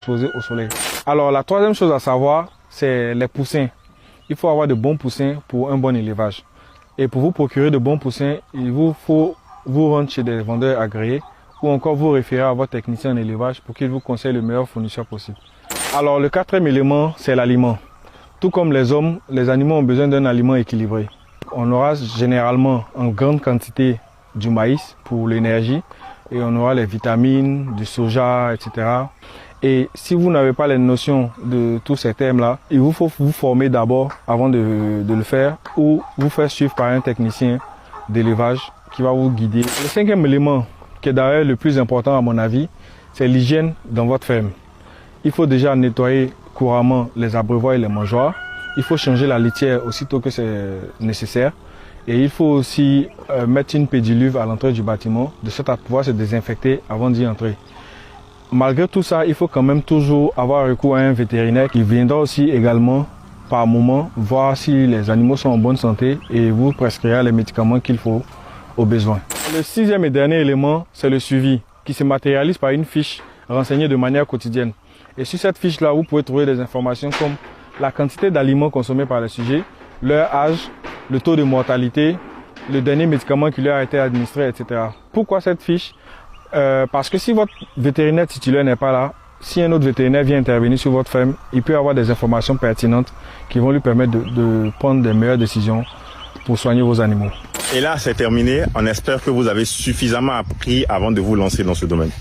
exposés au soleil. Alors la troisième chose à savoir, c'est les poussins. Il faut avoir de bons poussins pour un bon élevage. Et pour vous procurer de bons poussins, il vous faut vous rendre chez des vendeurs agréés ou encore vous référer à votre technicien en élevage pour qu'il vous conseille le meilleur fournisseur possible. Alors le quatrième élément, c'est l'aliment. Tout comme les hommes, les animaux ont besoin d'un aliment équilibré. On aura généralement en grande quantité du maïs pour l'énergie et on aura les vitamines, du soja, etc. Et si vous n'avez pas les notions de tous ces thèmes-là, il vous faut vous former d'abord avant de le faire ou vous faire suivre par un technicien d'élevage qui va vous guider. Le cinquième élément, qui est d'ailleurs le plus important à mon avis, c'est l'hygiène dans votre ferme. Il faut déjà nettoyer couramment les abreuvoirs et les mangeoires. Il faut changer la litière aussitôt que c'est nécessaire. Et il faut aussi mettre une pédiluve à l'entrée du bâtiment, de sorte à pouvoir se désinfecter avant d'y entrer. Malgré tout ça, il faut quand même toujours avoir recours à un vétérinaire qui viendra aussi également par moment voir si les animaux sont en bonne santé et vous prescrira les médicaments qu'il faut au besoin. Le sixième et dernier élément, c'est le suivi qui se matérialise par une fiche renseignée de manière quotidienne. Et sur cette fiche-là, vous pouvez trouver des informations comme la quantité d'aliments consommés par les sujets, leur âge, le taux de mortalité, le dernier médicament qui leur a été administré, etc. Pourquoi cette fiche ? Parce que si votre vétérinaire titulaire n'est pas là, si un autre vétérinaire vient intervenir sur votre ferme, il peut avoir des informations pertinentes qui vont lui permettre de prendre des meilleures décisions pour soigner vos animaux. Et là, c'est terminé. On espère que vous avez suffisamment appris avant de vous lancer dans ce domaine.